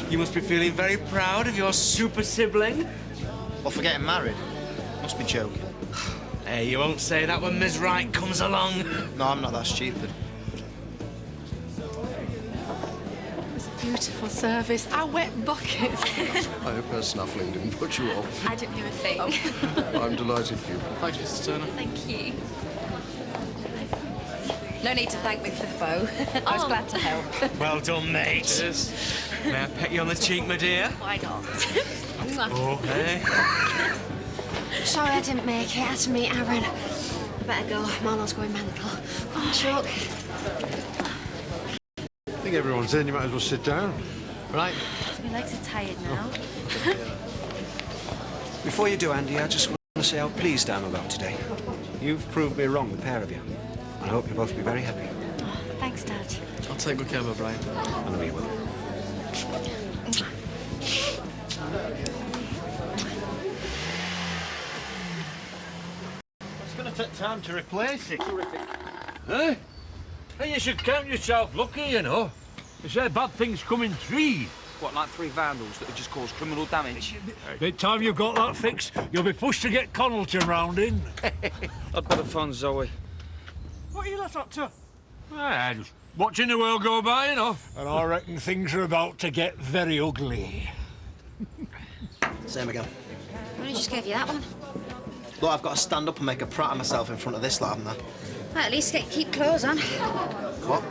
You must be feeling very proud of your super sibling. Well, for getting married. Must be joking. Hey, you won't say that when Ms. Wright comes along. No, I'm not that stupid. Beautiful service. Our wet buckets. I hope her snuffling didn't put you off. I didn't hear a thing. I'm delighted for you. Thanks, Mr. Turner. Thank you. No need to thank me for the bow. I was glad to help. Well done, mate. Cheers. May I peck you on the cheek, my dear? Why not? Oh, hey. Sorry I didn't make it. I had to meet Aaron. I better go. Marlon's going mental. Oh, Chuck. I think everyone's in. You might as well sit down. Right. My legs are tired now. Before you do, Andy, I just want to say how pleased I am about today. You've proved me wrong, the pair of you. I hope you'll both be very happy. Oh, thanks, Dad. I'll take good care of her, Brian. I know you will. It's going to take time to replace it. Eh? Hey, you should count yourself lucky, you know. They say bad things come in threes. What, like 3 vandals that have just caused criminal damage? By the time you've got that fixed, you'll be pushed to get Connelton round in. I'd better phone Zoe. What are you lot up to? Just watching the world go by, you know. And I reckon things are about to get very ugly. Same again. I only just gave you that one. Look, I've got to stand up and make a prat of myself in front of this lot, haven't I? Well, at least keep clothes on. What?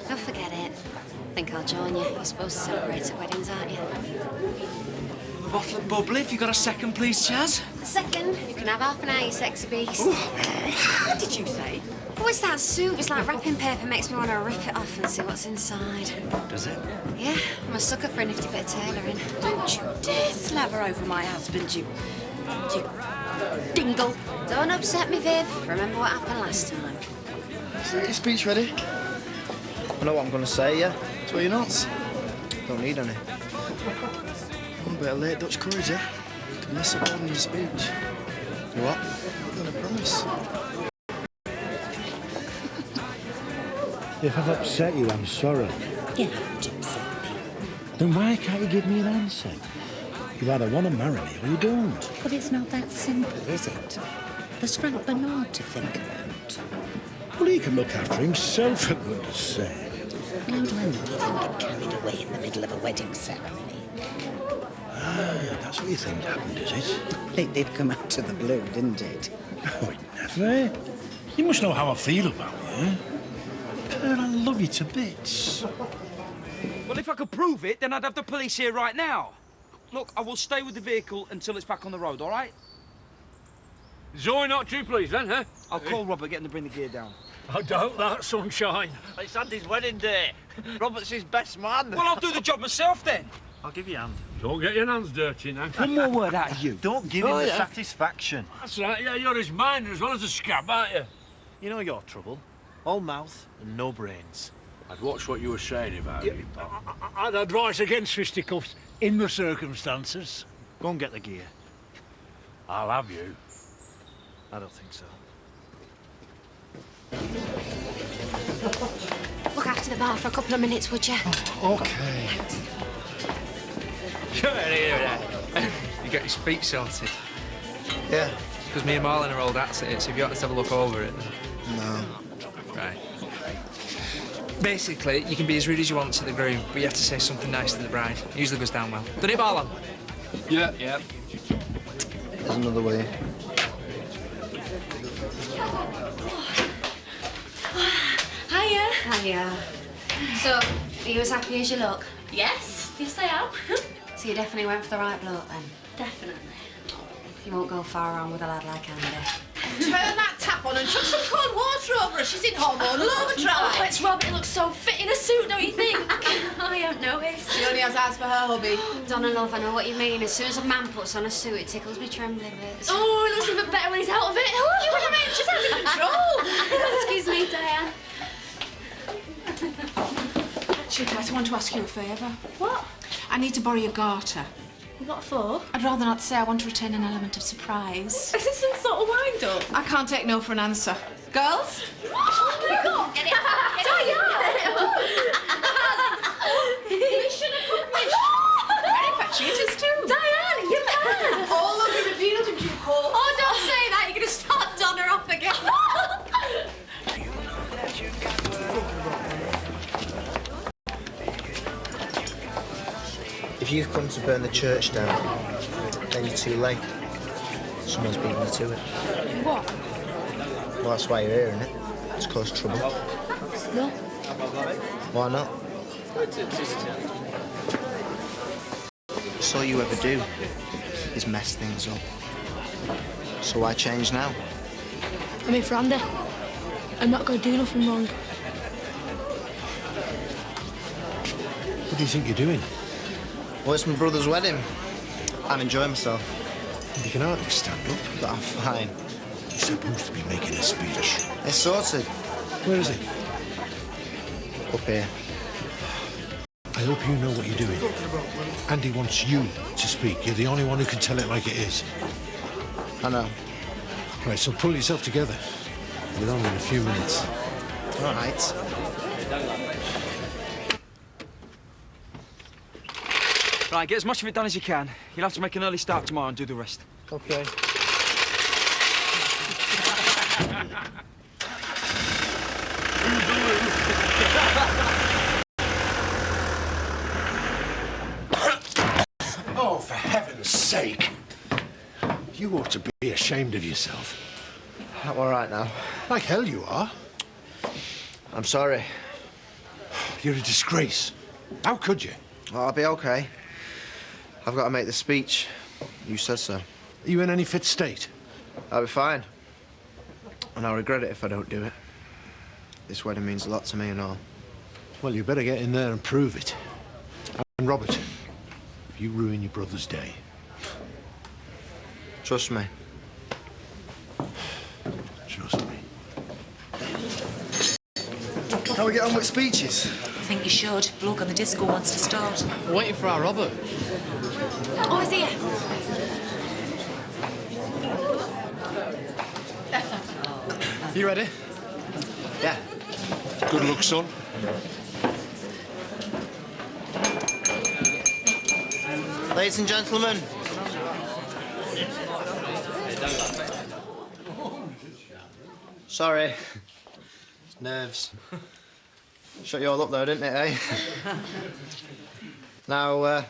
Don't forget it. I think I'll join you. You're supposed to celebrate at weddings, aren't you? A bottle of bubbly, if you got a second, please, Chaz. A second. You can have half an hour, you sexy beast. What did you say? Oh, it's that suit. It's like wrapping paper. Makes me want to rip it off and see what's inside. Does it? Yeah, I'm a sucker for a nifty bit of tailoring. Don't you dare slaver over my husband, you dingle. Don't upset me, Viv. Remember what happened last time. Is your speech ready? I know what I'm going to say, yeah? So you're not. Don't need any. A bit of late Dutch courage, yeah? You can miss it all in your speech. You what? I promise. If I've upset you, I'm sorry. You haven't upset me. Then why can't you give me an answer? You either want to marry me or you don't. But it's not that simple, is it? There's Frank Bernard to think about. Well, he can look after himself, for goodness sake. Well, how do I know he didn't get carried away in the middle of a wedding ceremony? Ah, that's what you think happened, is it? It did come out of the blue, didn't it? Oh, it never. You must know how I feel about you. Pearl, I love you to bits. Well, if I could prove it, then I'd have the police here right now. Look, I will stay with the vehicle until it's back on the road, all right? Zoe, not too pleased, then, huh? I'll call Robert, get him to bring the gear down. I doubt that, sunshine. It's Andy's wedding day. Robert's his best man. Well, I'll do the job myself, then. I'll give you a hand. Don't get your hands dirty now. One more word out of you. Don't give him the satisfaction. That's right, yeah, you're his minder as well as a scab, aren't you? You know your trouble. All mouth and no brains. I'd watch what you were saying about it, pal. I'd advise against fisticuffs in the circumstances. Go and get the gear. I'll have you. I don't think so. Look after the bar for a couple of minutes, would you? Okay. Come here, You got your speech sorted? Yeah. Because me and Marlon are old at it, so if you want us to have a look over it, then... No. Right. Basically, you can be as rude as you want to the groom, but you have to say something nice to the bride. It usually goes down well. Done it, Marlon? Yeah. There's another way. Hiya. Hiya. So, are you as happy as you look? Yes, I am. So you definitely went for the right bloke, then? Definitely. You won't go far wrong with a lad like Andy. Turn that tap on and chuck some cold water over her. She's in hormonal overdrive. Oh, it's Robert. It looks so fit in a suit, don't you think? I haven't noticed. She only has eyes for her hubby. Donna, love, I know what you mean. As soon as a man puts on a suit, it tickles me trembling bits. Oh, it looks even better when he's out of it. Oh, You know what I mean? She's under control. Excuse me, Diane. Actually, Pat, I want to ask you a favour. What? I need to borrow your garter. What for? I'd rather not say. I want to retain an element of surprise. Is this some sort of wind-up? I can't take no for an answer. Girls? Oh, my God! Get it! Diane! You should have put me. If you've come to burn the church down, then you're too late. Someone's beating you to it. What? Well, that's why you're here, isn't it? To cause trouble. No. Why not? That's all you ever do is mess things up. So why change now? I'm here for Andy. I'm not going to do nothing wrong. What do you think you're doing? Well, it's my brother's wedding. I'm enjoying myself. You can hardly stand up. But I'm fine. You're supposed to be making a speech. It's sorted. Where is it? Up here. I hope you know what you're doing. Andy wants you to speak. You're the only one who can tell it like it is. I know. Right, so pull yourself together. We're on in a few minutes. All right. Right, get as much of it done as you can. You'll have to make an early start tomorrow and do the rest. Okay. Oh, for heaven's sake! You ought to be ashamed of yourself. I'm all right now. Like hell you are. I'm sorry. You're a disgrace. How could you? Oh, I'll be okay. I've got to make the speech. You said so. Are you in any fit state? I'll be fine. And I'll regret it if I don't do it. This wedding means a lot to me and all. Well, you better get in there and prove it. And Robert, if you ruin your brother's day... Trust me. Trust me. How we get on with speeches? I think you should. Bloke on the disco wants to start. We're waiting for our Robert. Oh, is he here? You ready? Yeah. Good luck, son. Ladies and gentlemen. Sorry. It's nerves. Shut you all up though, didn't it, eh? Now,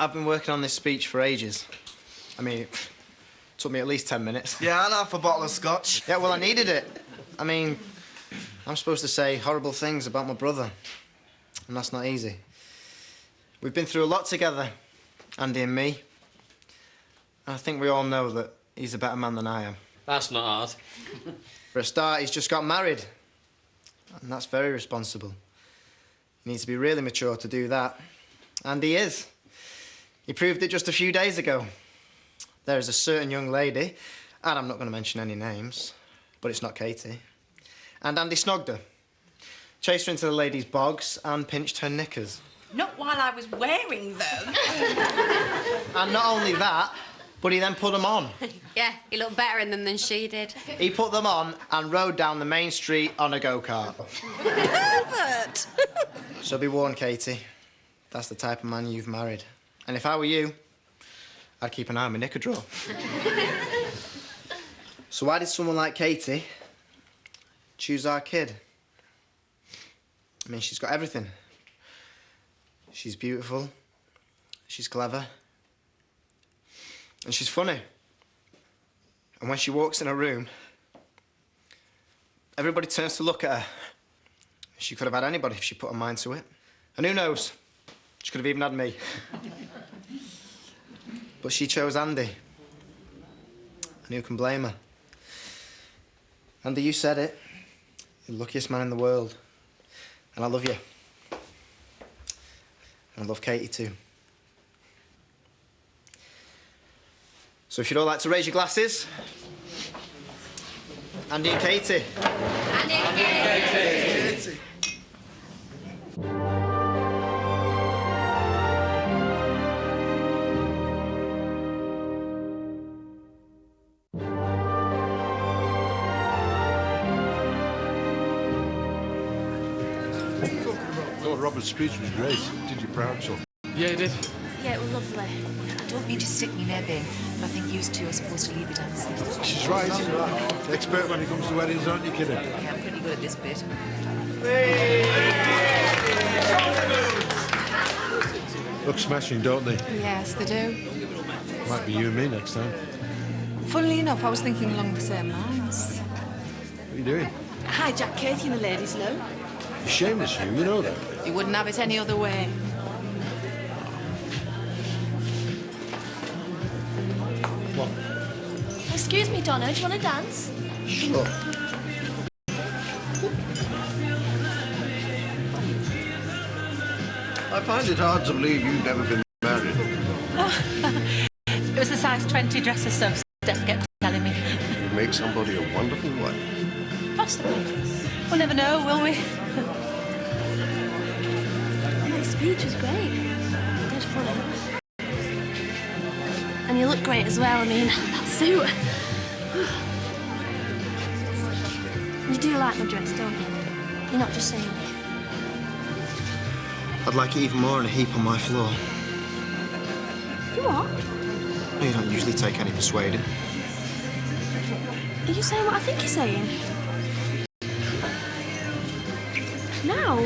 I've been working on this speech for ages. I mean, it took me at least 10 minutes. Yeah, and half a bottle of scotch. Yeah, well, I needed it. I mean, I'm supposed to say horrible things about my brother, and that's not easy. We've been through a lot together, Andy and me. And I think we all know that he's a better man than I am. That's not hard. For a start, he's just got married. And that's very responsible. He needs to be really mature to do that. And he is. He proved it just a few days ago. There is a certain young lady, and I'm not going to mention any names, but it's not Katie. And Andy snogged her. Chased her into the ladies' bogs and pinched her knickers. Not while I was wearing them. And not only that, but he then put them on. Yeah, he looked better in them than she did. He put them on and rode down the main street on a go-kart. Pervert! So be warned, Katie. That's the type of man you've married. And if I were you, I'd keep an eye on my knicker drawer. So why did someone like Katie choose our kid? I mean, she's got everything. She's beautiful. She's clever. And she's funny. And when she walks in a room, everybody turns to look at her. She could have had anybody if she put her mind to it. And who knows? She could have even had me. But she chose Andy. And who can blame her? Andy, you said it. You're the luckiest man in the world. And I love you. And I love Katie too. So if you'd all like to raise your glasses. Andy and Katie. Andy and Katie. I thought Robert's speech was great. Did you proud, son? Yeah, he did. Yeah, it was lovely. I don't mean to stick me neb in, but I think you two are supposed to lead the dancing. She's right. Expert when it comes to weddings, aren't you, kidding? Yeah, I'm pretty good at this bit. Look smashing, don't they? Yes, they do. Might be you and me next time. Funnily enough, I was thinking along the same lines. What are you doing? Hijack Katie in the ladies' loo. Shameless you know that. You wouldn't have it any other way. Come on. Excuse me, Donna, do you want to dance? Sure. I find it hard to believe you've never been married. It was the size 20 dresser so Steph kept telling me. You make somebody a wonderful wife. Possibly. We'll never know, will we? My speech was great. Dead funny. And you look great as well, I mean, that suit. You do like my dress, don't you? You're not just saying it. I'd like it even more in a heap on my floor. You what? You don't usually take any persuading. Are you saying what I think you're saying? No.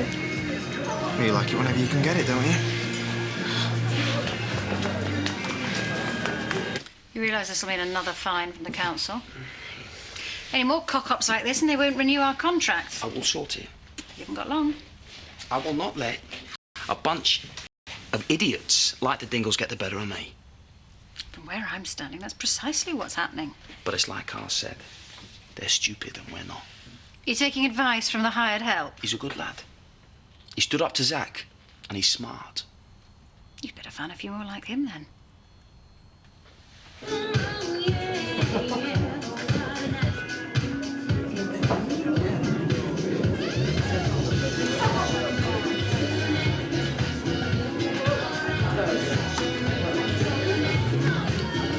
You like it whenever you can get it, don't you? You realise this will mean another fine from the council? Any more cock-ups like this and they won't renew our contract. I will sort it. You haven't got long. I will not let a bunch of idiots like the Dingles get the better of me. From where I'm standing, that's precisely what's happening. But it's like Carl said, they're stupid and we're not. You're taking advice from the hired help. He's a good lad. He stood up to Zach, and he's smart. You'd better find a few more like him, then.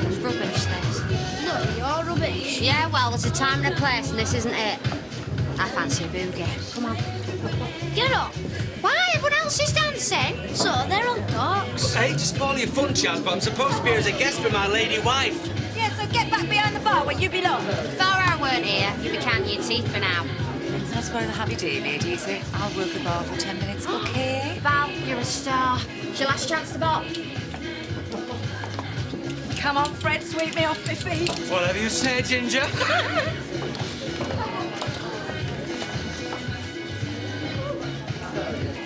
It's rubbish, this. No, you're rubbish. Yeah, well, there's a time and a place, and this isn't it. I fancy a boogie. Come on. Get up. Why? Everyone else is dancing. So they're on docks. I hate to spoil your fun, Chaz, but I'm supposed to be here as a guest with my lady wife. Yeah, so get back behind the bar where you belong. If I weren't here, you'd be counting your teeth by now. It's not spoil a happy day, lady, is it? I'll work the bar for 10 minutes, OK? Val, you're a star. It's your last chance to bop. Come on, Fred, sweep me off my feet. Whatever you say, Ginger.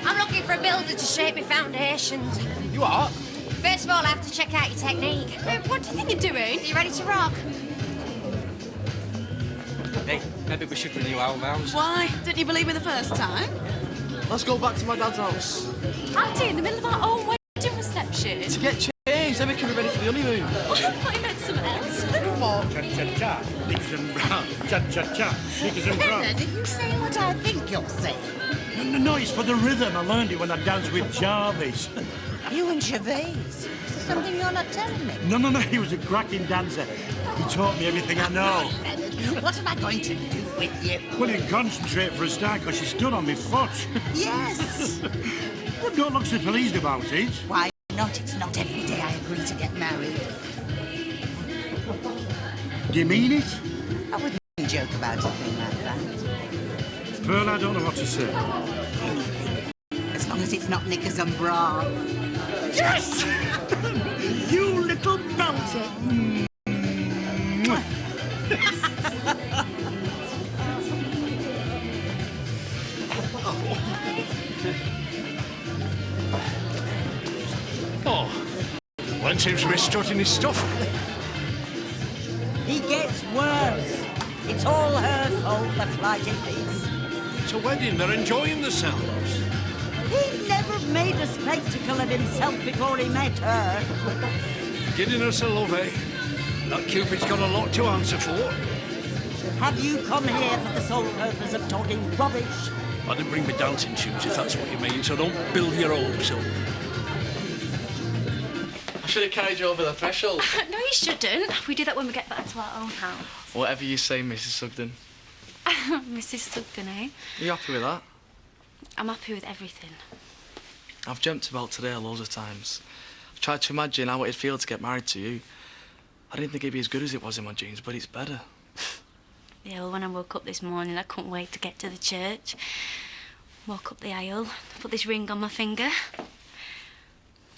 I'm looking for a builder to shape my foundations. You are? First of all, I have to check out your technique. What do you think you're doing? Are you ready to rock? Hey, maybe we should renew our vows. Why? Didn't you believe me the first time? Let's go back to my dad's house. Auntie, in the middle of our own wedding reception. To get changed, then we can be ready for the honeymoon. I thought you meant something else. Come on. Cha-cha-cha, knickers and brown. Cha-cha-cha, knickers and brown. Did you say what I think you're saying? No, it's for the rhythm. I learned it when I danced with Jarvis. You and Gervais. Is there something you're not telling me? No, he was a cracking dancer. He taught me everything I know. What am I going to do with you? Well, you can concentrate for a start, because she stood on my foot. Yes. Well, don't look so pleased about it. Why not? It's not every day I agree to get married. Do you mean it? I wouldn't joke about a thing like that. Pearl, I don't know what to say. As long as it's not knickers and bra. Yes! You little bouncer. Oh, one seems to be strutting his stuff. He gets worse. It's all her fault, the flighty piece. It's a wedding, they're enjoying themselves. He never made a spectacle of himself before he met her. Getting us a love, eh? That Cupid's got a lot to answer for. Have you come here for the sole purpose of talking rubbish? I didn't bring my dancing shoes, if that's what you mean, so don't build your hopes up. I should have carried you over the threshold. No, you shouldn't. We do that when we get back to our own house. Whatever you say, Mrs. Sugden. Mrs. Sugden, eh? Are you happy with that? I'm happy with everything. I've dreamt about today loads of times. I've tried to imagine how it'd feel to get married to you. I didn't think it'd be as good as it was in my dreams, but it's better. Yeah, well, when I woke up this morning, I couldn't wait to get to the church. Walk up the aisle, put this ring on my finger.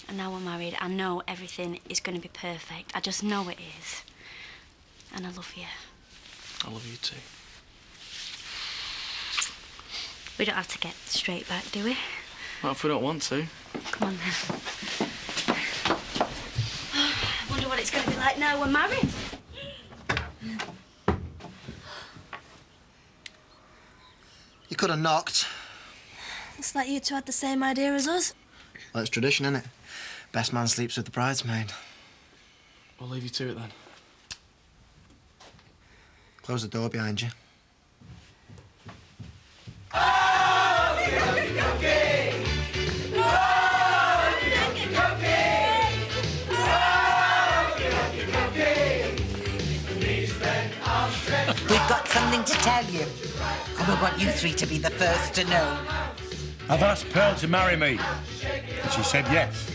And And now we're married, I know everything is going to be perfect. I just know it is. And I love you. I love you too. We don't have to get straight back, do we? Not if we don't want to. Come on, then. I wonder what it's going to be like now we're married. You could have knocked. It's like you two had the same idea as us. Well, it's tradition, isn't it? Best man sleeps with the bridesmaid. We'll leave you to it then. Close the door behind you. We've got something to tell you. And we want you three to be the first to know. I've asked Pearl to marry me, and she said yes.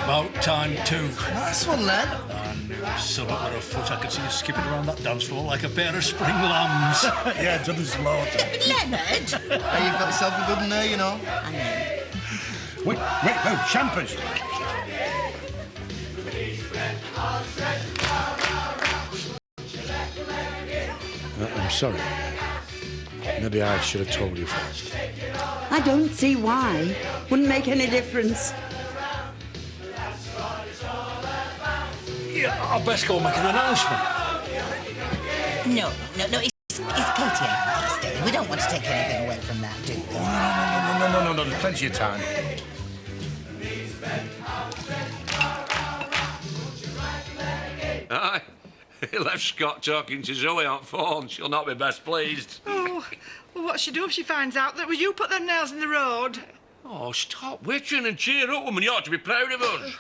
About time, too. Nice one, Len. I knew something with a foot. I could see you skipping around that dance floor like a pair of spring lambs. Yeah, to the slaughter. Leonard! Hey, you've got yourself a good one there, you know. I know. Wait, no, champers. I'm sorry. Maybe I should have told you first. I don't see why. Wouldn't make any difference. Yeah, I'll best go make an announcement. No. It's Katie Emmerdale's day. We don't want to take anything away from that, do we? No, there's plenty of time. Aye. He left Scott talking to Zoe on phone. She'll not be best pleased. Oh, well, what'll she do if she finds out that it was you put them nails in the road? Oh, stop witching and cheer up, woman. You ought to be proud of us.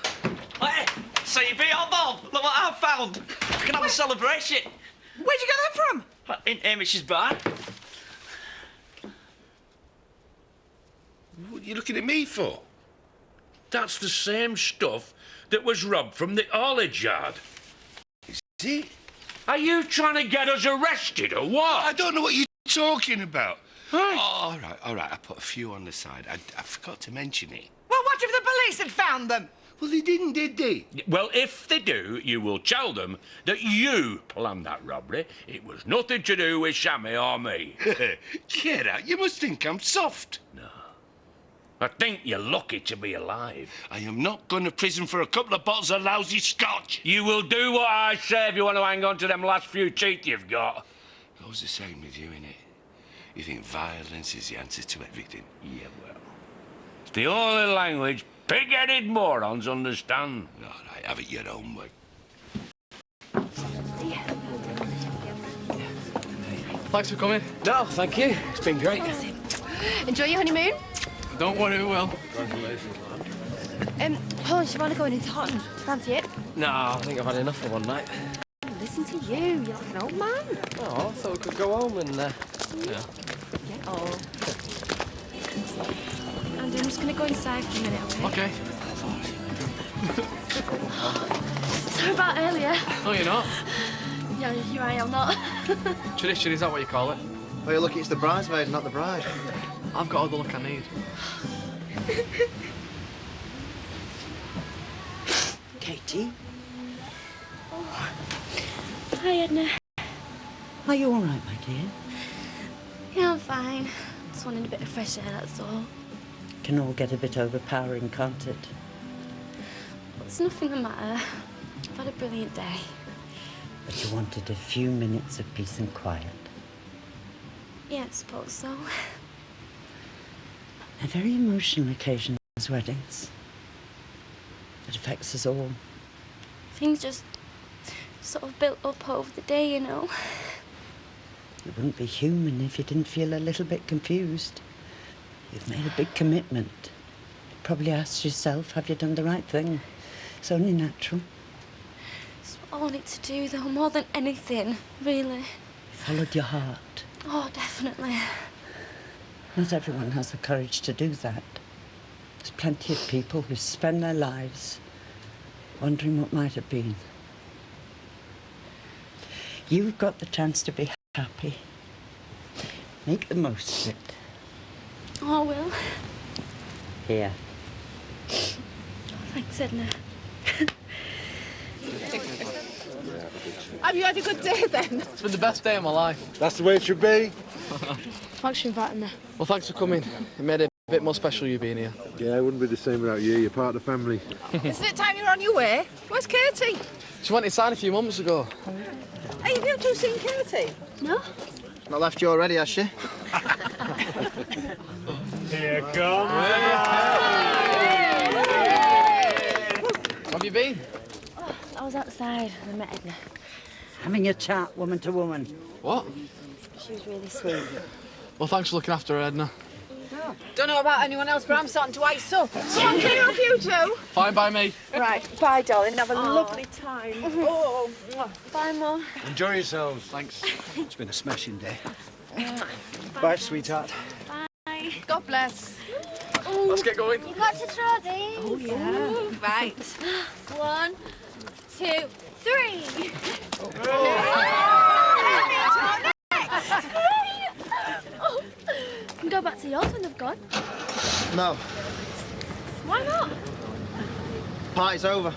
Hey, so you beat on Bob. Look what I found. We can have a celebration. Where'd you get that from? In Hamish's barn. What are you looking at me for? That's the same stuff that was robbed from the haulage yard. Is it? Are you trying to get us arrested or what? I don't know what you're talking about. Hey. Oh, all right, I put a few on the side. I forgot to mention it. Well, what if the police had found them? Well, they didn't, did they? Well, if they do, you will tell them that you planned that robbery. It was nothing to do with Sammy or me. Get out. You must think I'm soft. No. I think you're lucky to be alive. I am not going to prison for a couple of bottles of lousy scotch. You will do what I say if you want to hang on to them last few teeth you've got. Goes the same with you, innit? You think violence is the answer to everything? Yeah, well, it's the only language pig-headed morons understand. All right, have it your own way. Thanks for coming. No, thank you. It's been great. Enjoy your honeymoon. Don't worry, we will. Congratulations, lad. Hold on, Siobhan, going into Hotton. Fancy it? No, I think I've had enough for one night. Listen to you. You're like an old man. Oh, I thought we could go home and, Yeah. Oh. And I'm just going to go inside for a minute, okay? Okay. Sorry about earlier. No, you're not. Yeah, you're right, I'm not. Tradition, is that what you call it? Oh, you're lucky it's the bridesmaid, not the bride. I've got all the luck I need. Katie, Oh. Hi, Edna. are you all right, my dear? Yeah, I'm fine. Just wanted a bit of fresh air, that's all. Can all get a bit overpowering, can't it? It's nothing the matter. I've had a brilliant day. But you wanted a few minutes of peace and quiet. Yeah, I suppose so. A very emotional occasion, those weddings. It affects us all. Things just sort of built up over the day, you know. You wouldn't be human if you didn't feel a little bit confused. You've made a big commitment. You probably asked yourself, have you done the right thing? It's only natural. It's what I wanted to do, though, more than anything, really. You followed your heart. Oh, definitely. Not everyone has the courage to do that. There's plenty of people who spend their lives wondering what might have been. You've got the chance to be happy. Make the most of it. Oh, I will. Here. Oh, Thanks, Edna. Have you had a good day then? It's been the best day of my life. That's the way it should be. Thanks for inviting me. Well, thanks for coming. It made it a bit more special you being here. Yeah, it wouldn't be the same without you. You're part of the family. Isn't it time you're on your way? Where's Katie? She went inside a few months ago. Hey, have you two seen Katie? No? Not left you already, has she? Here comes. Where have you been? Oh, I was outside and I met Edna. Having a chat, woman to woman. What? She was really sweet. Well, thanks for looking after her, Edna. Don't know about anyone else, but I'm starting to ice up. Come on, clear off you two. Fine by me. Right, bye, darling. Have a lovely time. Oh, Bye, Mum. Enjoy yourselves. Thanks. It's been a smashing day. Bye, sweetheart. Bye. God bless. Let's get going. You got to try these. Oh, yeah. Right. 1, 2, 3. Oh. You can go back to yours when they've gone. No, Why not? party's over.